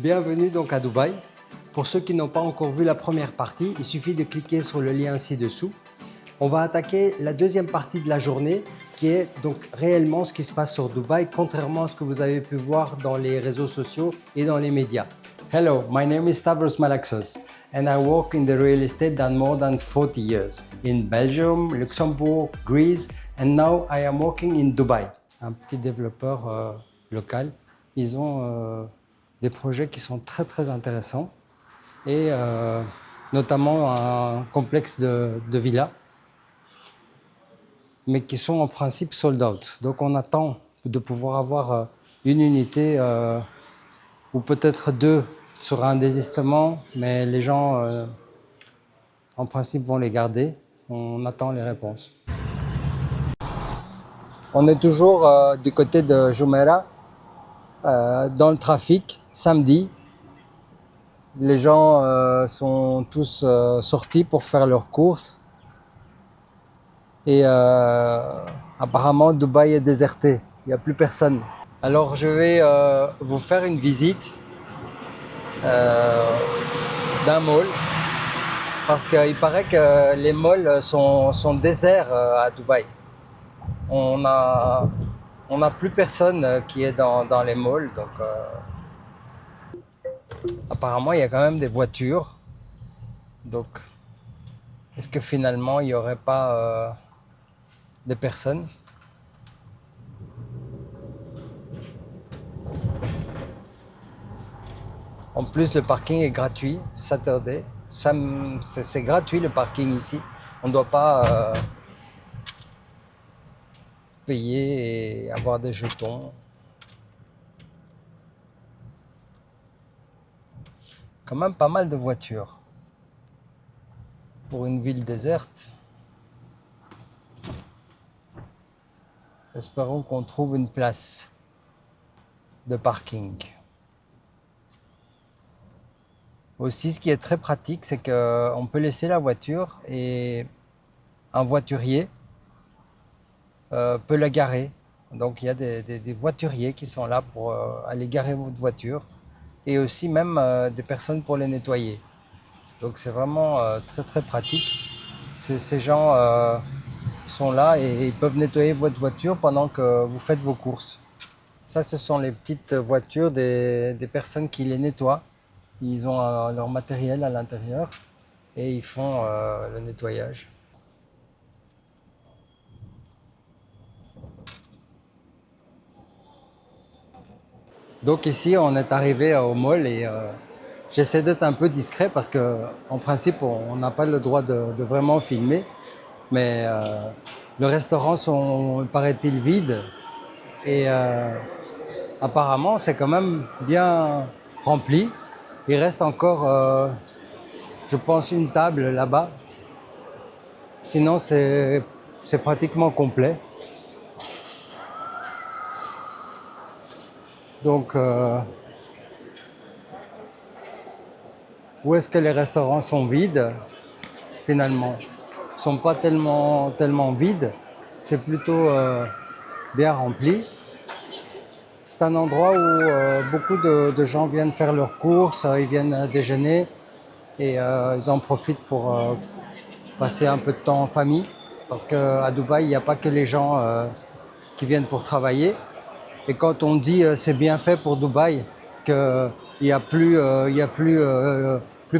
Bienvenue donc à Dubaï. Pour ceux qui n'ont pas encore vu la première partie, il suffit de cliquer sur le lien ci-dessous. On va attaquer la deuxième partie de la journée qui est donc réellement ce qui se passe sur Dubaï, contrairement à ce que vous avez pu voir dans les réseaux sociaux et dans les médias. Hello, my name is Stavros Malaxos and I work in the real estate than more than 40 years in Belgium, Luxembourg, Greece and now I am working in Dubai. Un petit développeur local. Ils ont des projets qui sont très intéressants et notamment un complexe de villas, mais qui sont en principe sold out. Donc on attend de pouvoir avoir une unité ou peut-être deux sur un désistement, mais les gens en principe vont les garder. On attend les réponses. On est toujours du côté de Jumeirah, dans le trafic, samedi. Les gens sont tous sortis pour faire leurs courses. Et apparemment, Dubaï est déserté. Il n'y a plus personne. Alors, je vais vous faire une visite d'un mall. Parce qu'il paraît que les malls sont déserts à Dubaï. On n'a plus personne qui est dans les malls. Donc, apparemment, il y a quand même des voitures. Donc, est-ce que finalement, il n'y aurait pas des personnes? En plus, le parking est gratuit, Saturday. C'est gratuit le parking ici. On ne doit pas payer et avoir des jetons. Quand même pas mal de voitures. Pour une ville déserte. Espérons qu'on trouve une place de parking. Aussi, ce qui est très pratique, c'est qu'on peut laisser la voiture et un voiturier peut la garer. Donc il y a des voituriers qui sont là pour aller garer votre voiture et aussi même des personnes pour les nettoyer. Donc c'est vraiment très pratique. Ces gens sont là et ils peuvent nettoyer votre voiture pendant que vous faites vos courses. Ça, ce sont les petites voitures des personnes qui les nettoient. Ils ont leur matériel à l'intérieur et ils font le nettoyage. Donc ici, on est arrivé au mall et j'essaie d'être un peu discret parce qu'en principe, on n'a pas le droit de vraiment filmer. Mais les restaurants sont, paraît-il, vides et apparemment, c'est quand même bien rempli. Il reste encore, je pense, une table là-bas. Sinon, c'est pratiquement complet. Donc, où est-ce que les restaurants sont vides, finalement? Ils ne sont pas tellement vides. C'est plutôt bien rempli. C'est un endroit où beaucoup de gens viennent faire leurs courses, ils viennent déjeuner et ils en profitent pour passer un peu de temps en famille. Parce qu'à Dubaï, il n'y a pas que les gens qui viennent pour travailler. Et quand on dit c'est bien fait pour Dubaï, qu'il n'y a plus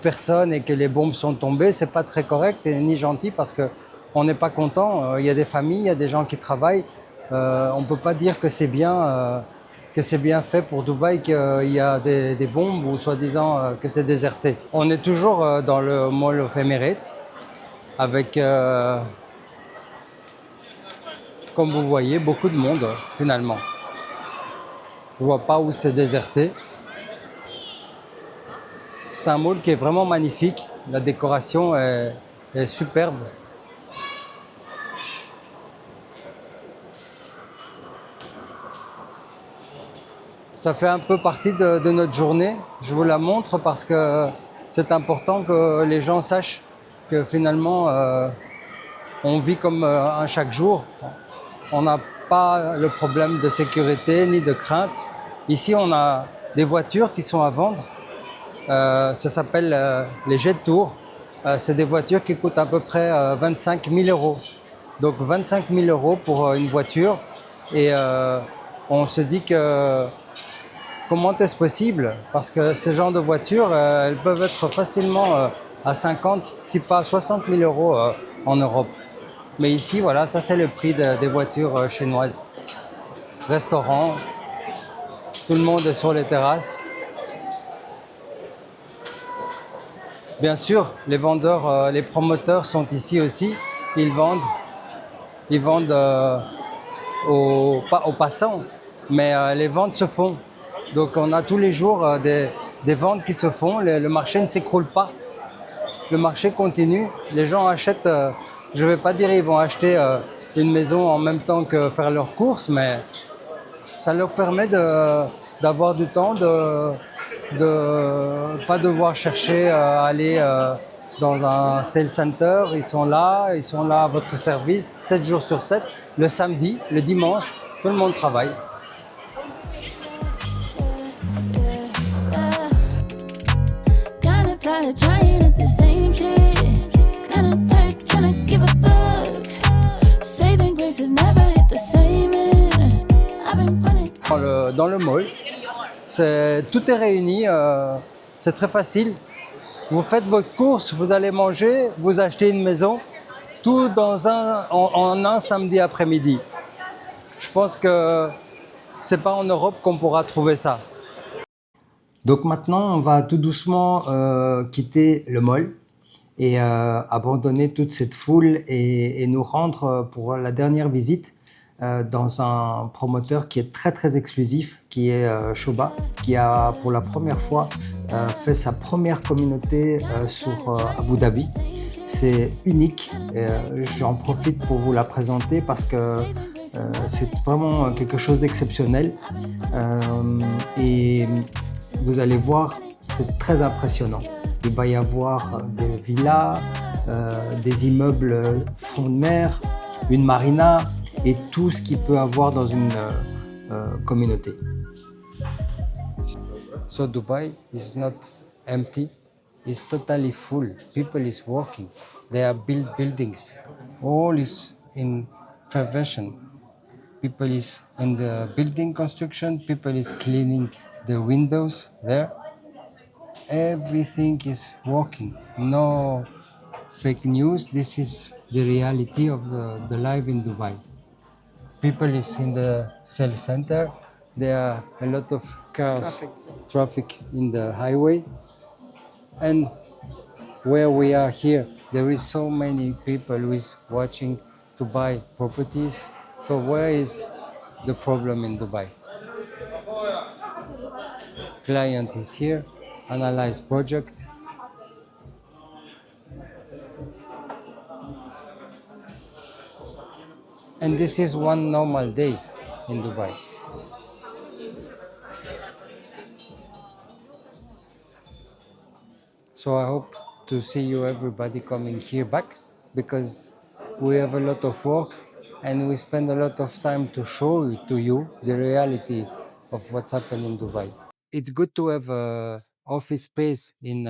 personne et que les bombes sont tombées, c'est pas très correct et ni gentil parce qu'on n'est pas content. Il y a des familles, il y a des gens qui travaillent. On ne peut pas dire que c'est bien fait pour Dubaï, qu'il y a des bombes ou soi-disant que c'est déserté. On est toujours dans le Mall of Emirates avec, comme vous voyez, beaucoup de monde finalement. Je ne vois pas où c'est déserté. C'est un mall qui est vraiment magnifique. La décoration est superbe. Ça fait un peu partie de notre journée. Je vous la montre parce que c'est important que les gens sachent que finalement, on vit comme un chaque jour. On n'a pas le problème de sécurité ni de crainte. Ici, on a des voitures qui sont à vendre. Ça s'appelle les Jet Tour. C'est des voitures qui coûtent à peu près 25 000 euros. Donc 25 000 euros pour une voiture. Et on se dit que comment est-ce possible? Parce que ce genre de voitures, elles peuvent être facilement à 50, si pas 60 000 euros en Europe. Mais ici, voilà, ça c'est le prix des voitures chinoises. Restaurant, tout le monde est sur les terrasses. Bien sûr, les vendeurs, les promoteurs sont ici aussi. Ils vendent pas aux passants, mais les ventes se font. Donc on a tous les jours des ventes qui se font. Le marché ne s'écroule pas. Le marché continue. Les gens achètent. Je ne vais pas dire ils vont acheter une maison en même temps que faire leurs courses, mais ça leur permet d'avoir du temps, de pas devoir chercher à aller dans un sales center. Ils sont là à votre service 7 jours sur 7. Le samedi, le dimanche, tout le monde travaille. Dans le mall, tout est réuni, c'est très facile. Vous faites votre course, vous allez manger, vous achetez une maison, tout en un samedi après-midi. Je pense que c'est pas en Europe qu'on pourra trouver ça. Donc maintenant, on va tout doucement quitter le mall et abandonner toute cette foule et nous rendre pour la dernière visite dans un promoteur qui est très très exclusif, qui est Shoba, qui a pour la première fois fait sa première communauté sur Abu Dhabi. C'est unique, j'en profite pour vous la présenter parce que c'est vraiment quelque chose d'exceptionnel et vous allez voir, c'est très impressionnant. Il va y avoir des villas, des immeubles front de mer, une marina et tout ce qu'il peut avoir dans une communauté. So Dubai is not empty, it's totally full. People is working. They are built buildings. All is in fashion. People is in the building construction. People is cleaning the windows there. Everything is working. No fake news. This is the reality of the life in Dubai. People is in the sales center. There are a lot of cars, traffic in the highway. And where we are here, there is so many people who is watching to buy properties. So where is the problem in Dubai? Client is here, analyze project. And this is one normal day in Dubai. So I hope to see you everybody coming here back because we have a lot of work and we spend a lot of time to show to you the reality of what's happening in Dubai. It's good to have office space in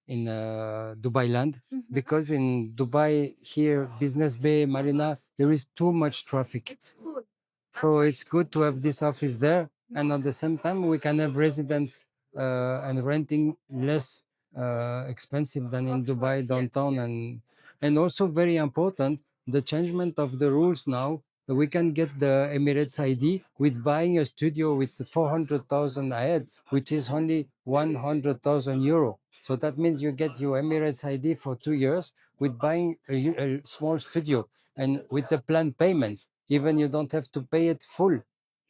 Dubai land because in Dubai here, Business Bay, Marina, there is too much traffic. It's full. So it's good to have this office there, and at the same time we can have residents and renting less expensive than in Dubai Yes, downtown, yes. and also very important the changement of the rules now. We can get the Emirates ID with buying a studio with 400,000 ahead, which is only 100,000 euro. So that means you get your Emirates ID for 2 years with buying a small studio and with the planned payment. Even you don't have to pay it full.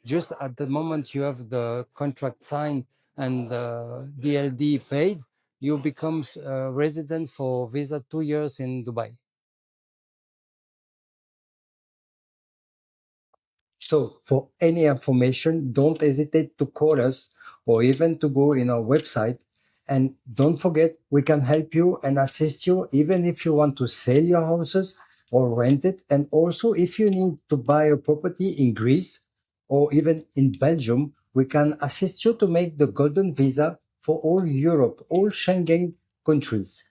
Just at the moment you have the contract signed and DLD paid, you become a resident for visa 2 years in Dubai. So for any information, don't hesitate to call us or even to go in our website. And don't forget, we can help you and assist you even if you want to sell your houses or rent it. And also if you need to buy a property in Greece or even in Belgium, we can assist you to make the Golden Visa for all Europe, all Schengen countries.